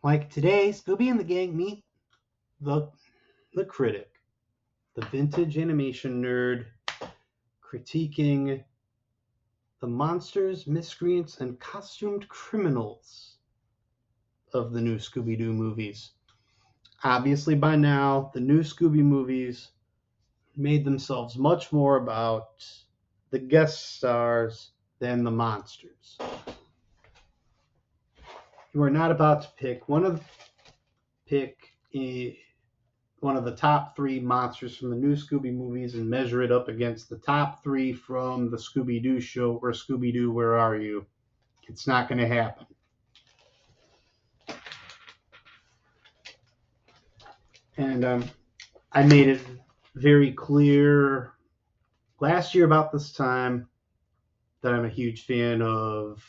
Like today, Scooby and the gang meet the the critic, the vintage animation nerd, critiquing the monsters, miscreants, and costumed criminals of the new Scooby-Doo movies. Obviously, by now, the new Scooby movies made themselves much more about the guest stars than the monsters. You are not about to pick one of the top three monsters from the new Scooby movies and measure it up against the top three from the Scooby-Doo show or Scooby-Doo, Where Are You? It's not going to happen. And I made it very clear last year about this time that I'm a huge fan of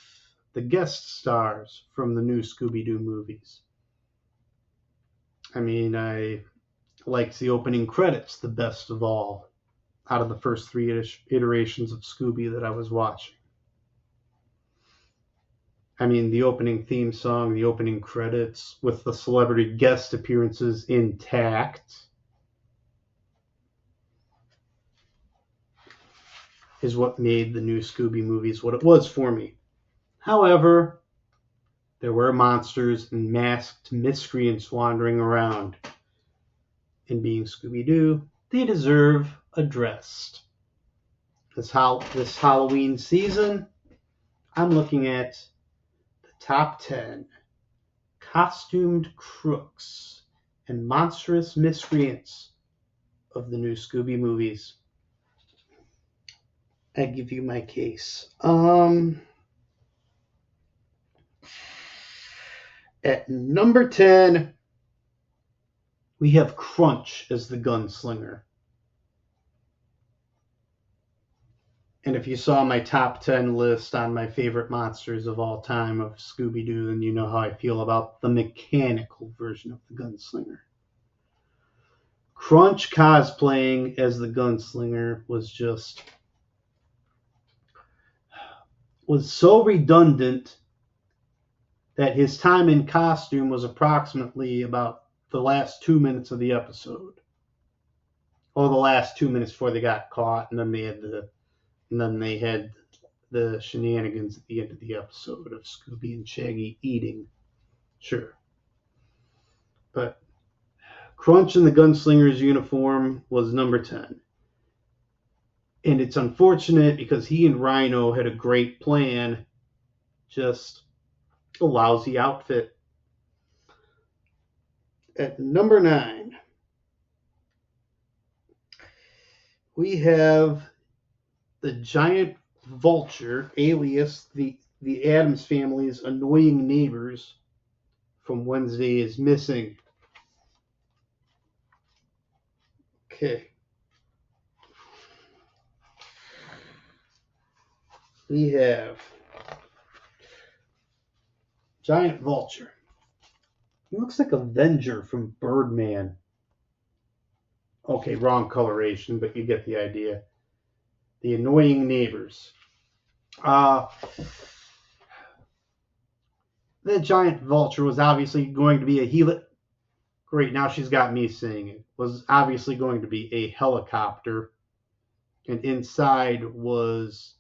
the guest stars from the new Scooby-Doo movies. I mean, I liked the opening credits the best of all out of the first three iterations of Scooby that I was watching. I mean, the opening theme song, the opening credits with the celebrity guest appearances intact is what made the new Scooby movies what it was for me. However, there were monsters and masked miscreants wandering around. And being Scooby-Doo, they deserve addressed. This Halloween season, I'm looking at the top 10 costumed crooks and monstrous miscreants of the new Scooby movies. I give you my case. At number 10, we have Crunch as the gunslinger. And if you saw my top 10 list on my favorite monsters of all time of Scooby-Doo, then you know how I feel about the mechanical version of the gunslinger. Crunch cosplaying as the gunslinger was so redundant that his time in costume was approximately about the last 2 minutes of the episode. Or the last 2 minutes before they got caught, and then they had the shenanigans at the end of the episode of Scooby and Shaggy eating. Sure. But Crunch in the gunslinger's uniform was number 10. And it's unfortunate because he and Rhino had a great plan, just a lousy outfit. At number 9, we have the giant vulture, alias the Addams family's annoying neighbors from Wednesday is Missing. Okay. We have giant vulture. He looks like Avenger from Birdman. Okay, wrong coloration, but you get the idea. The annoying neighbors. The giant vulture was obviously going to be a Great, now she's got me saying it. Was obviously going to be a helicopter, and inside was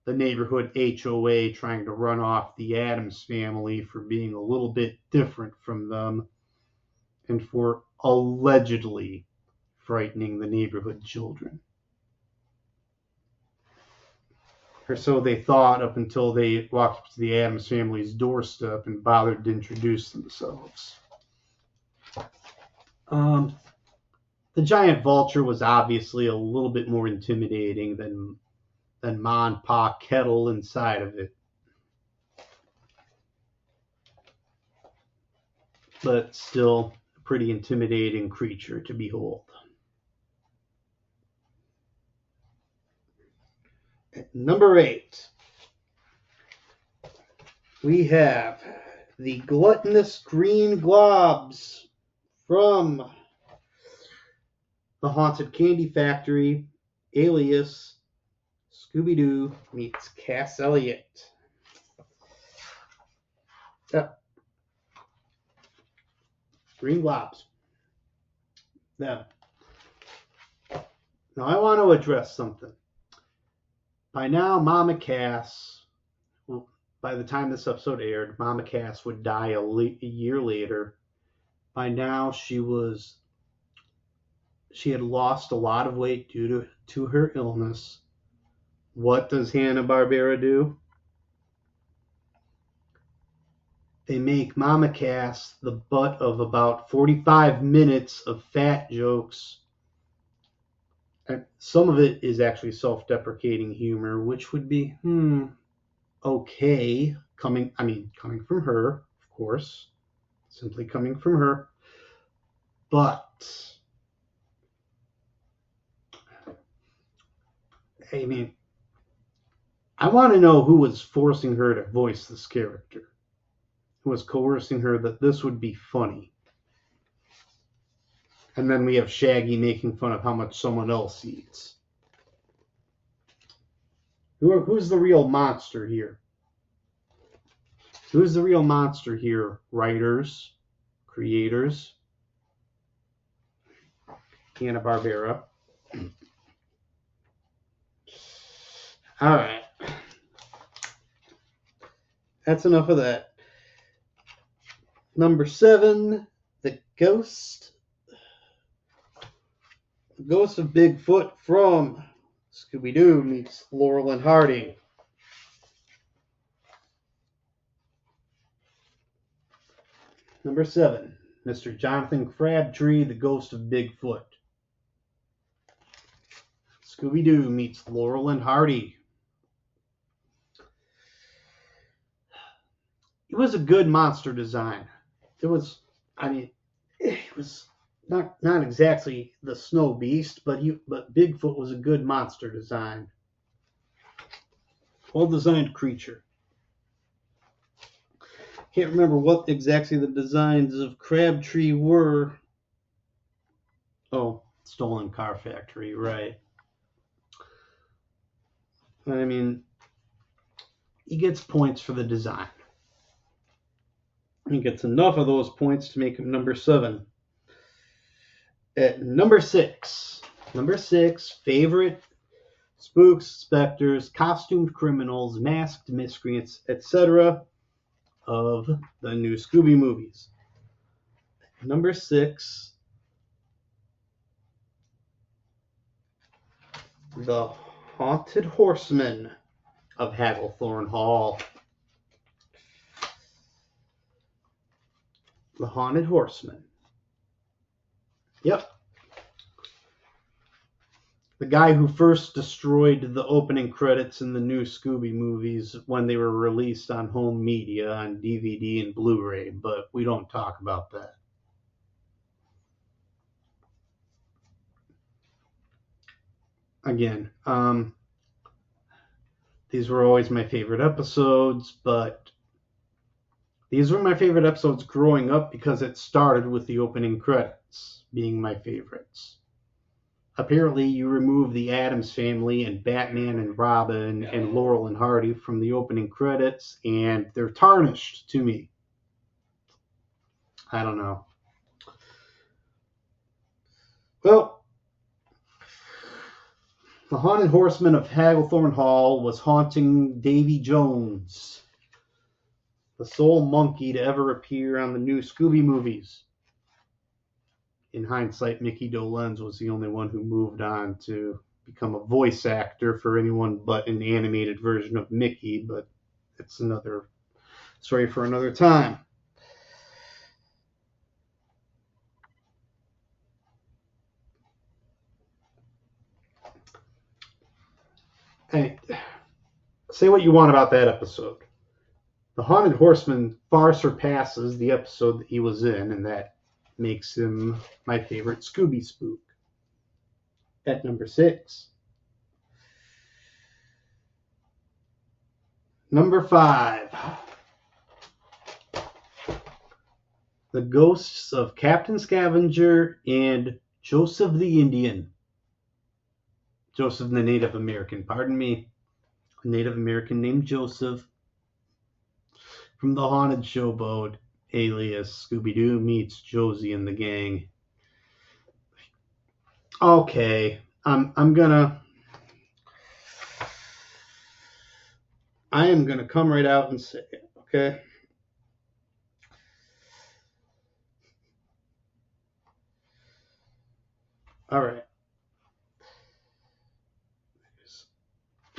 the neighborhood HOA trying to run off the Addams family for being a little bit different from them and for allegedly frightening the neighborhood children. Or so they thought up until they walked up to the Addams family's doorstep and bothered to introduce themselves. The giant vulture was obviously a little bit more intimidating than Ma and Pa Kettle inside of it. But still a pretty intimidating creature to behold. At number 8, we have the gluttonous green globs from the Haunted Candy Factory, alias Scooby-Doo meets Cass Elliot. Green globs. Now I want to address something. By now, Mama Cass, well, by the time this episode aired, Mama Cass would die a year later. By now, she had lost a lot of weight due to her illness. What does Hanna-Barbera do? They make Mama Cass the butt of about 45 minutes of fat jokes. And some of it is actually self-deprecating humor, which would be, okay, coming from her, of course, simply coming from her. But I mean, I want to know who was forcing her to voice this character, who was coercing her that this would be funny. And then we have Shaggy making fun of how much someone else eats. Who's the real monster here? Who's the real monster here? Writers, creators, Hanna-Barbera. All right. That's enough of that. Number 7, the ghost. The ghost of Bigfoot from Scooby-Doo meets Laurel and Hardy. Number 7, Mr. Jonathan Crabtree, the ghost of Bigfoot. Scooby-Doo meets Laurel and Hardy. It was a good monster design. It was not exactly the snow beast, but Bigfoot was a good monster design. Well-designed creature. Can't remember what exactly the designs of Crabtree were. Oh, Stolen Car Factory, right. I mean, he gets points for the design. He gets enough of those points to make him number 7. At number 6, favorite spooks, specters, costumed criminals, masked miscreants, etc. of the new Scooby movies. Number 6, the Haunted Horseman of Hagglethorne Hall. The Haunted Horseman. Yep. The guy who first destroyed the opening credits in the new Scooby movies when they were released on home media on DVD and Blu-ray, but we don't talk about that. Again, these were always my favorite episodes, but these were my favorite episodes growing up because it started with the opening credits being my favorites. Apparently, you remove the Addams Family and Batman and Robin and Laurel and Hardy from the opening credits, and they're tarnished to me. I don't know. Well, the Haunted Horseman of Hagglethorne Hall was haunting Davy Jones, the sole monkey to ever appear on the new Scooby movies. In hindsight, Mickey Dolenz was the only one who moved on to become a voice actor for anyone but an animated version of Mickey, but it's another story for another time. And say what you want about that episode. The Haunted Horseman far surpasses the episode that he was in, and that makes him my favorite Scooby spook. At number 6. Number 5. The Ghosts of Captain Scavenger and Joseph the Indian. Joseph the Native American, pardon me. A Native American named Joseph from the Haunted Showboat. alias Scooby-Doo meets Josie and the gang. Okay, I am gonna come right out and say it, okay? All right.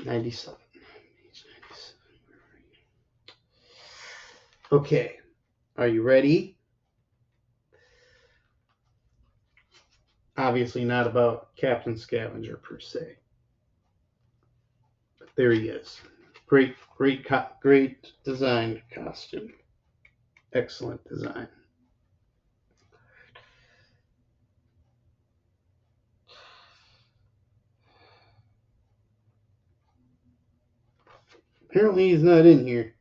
97. Okay. Are you ready? Obviously not about Captain Scavenger per se. But there he is. Great designed costume. Excellent design. Apparently he's not in here.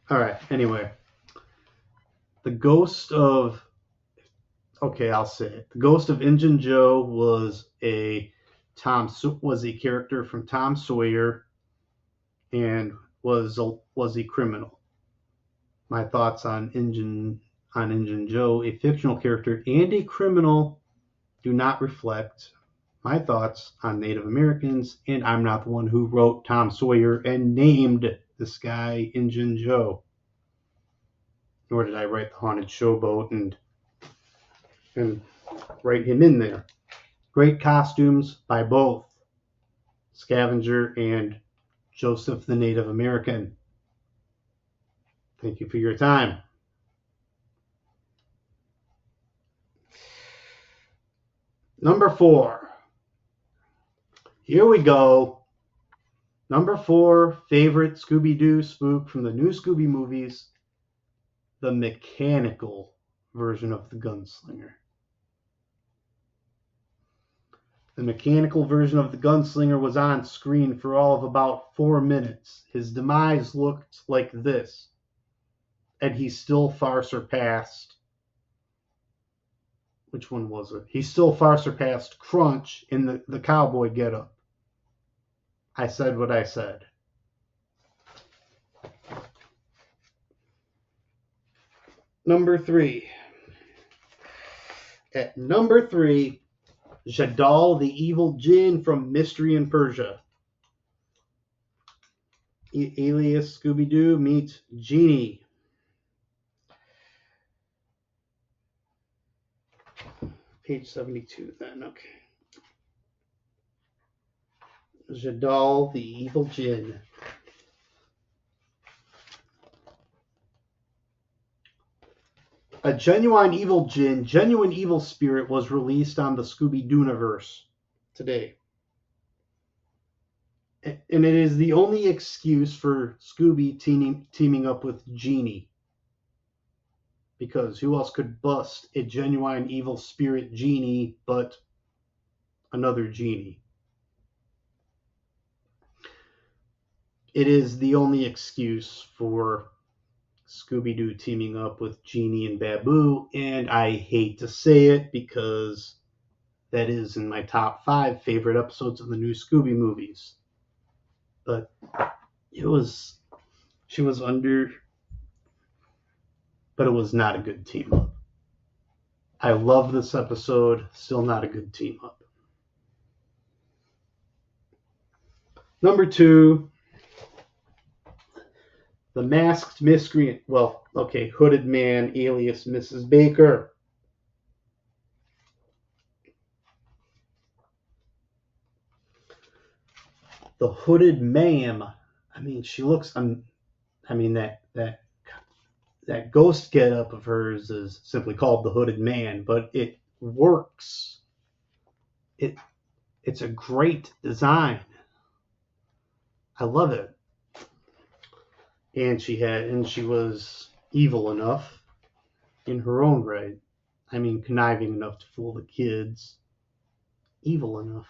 All right. Anyway, the ghost of I'll say it. The ghost of Injun Joe was a character from Tom Sawyer and was a criminal. My thoughts on Injun Joe, a fictional character and a criminal, do not reflect my thoughts on Native Americans, and I'm not the one who wrote Tom Sawyer and named this guy Injun Joe. Nor did I write the Haunted Showboat and write him in there. Great costumes by both Scavenger and Joseph the Native American. Thank you for your time. Number 4. Here we go. Number 4 favorite Scooby-Doo spook from the new Scooby movies, the mechanical version of the gunslinger. The mechanical version of the gunslinger was on screen for all of about 4 minutes. His demise looked like this, and he still far surpassed. Which one was it? He still far surpassed Crunch in the cowboy getup. I said what I said. Number 3. At number 3, Jadal the evil djinn from Mystery in Persia. Alias Scooby-Doo meets Genie. Page 72 then, okay. Jadal the evil djinn. A genuine evil djinn, genuine evil spirit was released on the Scooby-Dooverse today. And it is the only excuse for Scooby teaming up with Genie. Because who else could bust a genuine evil spirit genie but another genie? It is the only excuse for Scooby-Doo teaming up with Genie and Babu, and I hate to say it because that is in my top 5 favorite episodes of the new Scooby movies. But she was under, but it was not a good team up. I love this episode, still not a good team up. Number 2, the masked miscreant, hooded man, alias Mrs. Baker. The hooded ma'am, she looks, that ghost getup of hers is simply called the hooded man, but it works. It's a great design. I love it. And she was evil enough in her own right. Conniving enough to fool the kids. Evil enough.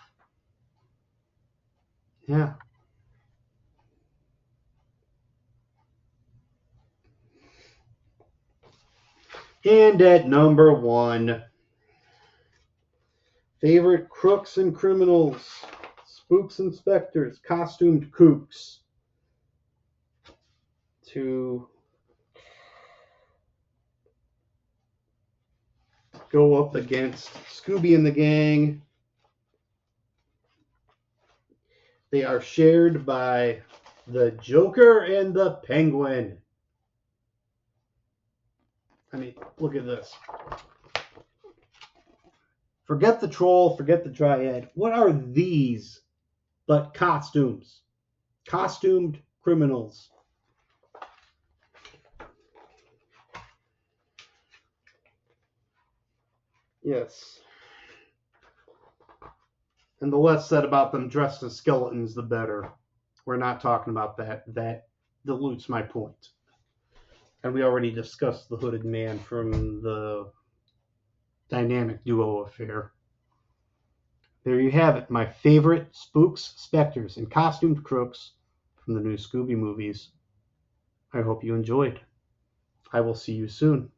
Yeah. And at number 1, favorite crooks and criminals, spooks and specters, costumed kooks. to go up against Scooby and the gang. They are shared by the Joker and the Penguin. I mean, look at this. Forget the troll, forget the dryad. What are these but costumes? Costumed criminals. Yes. And the less said about them dressed as skeletons, the better. We're not talking about that. That dilutes my point. And we already discussed the hooded man from the dynamic duo affair. There you have it, my favorite spooks, specters, and costumed crooks from the new Scooby movies. I hope you enjoyed. I will see you soon.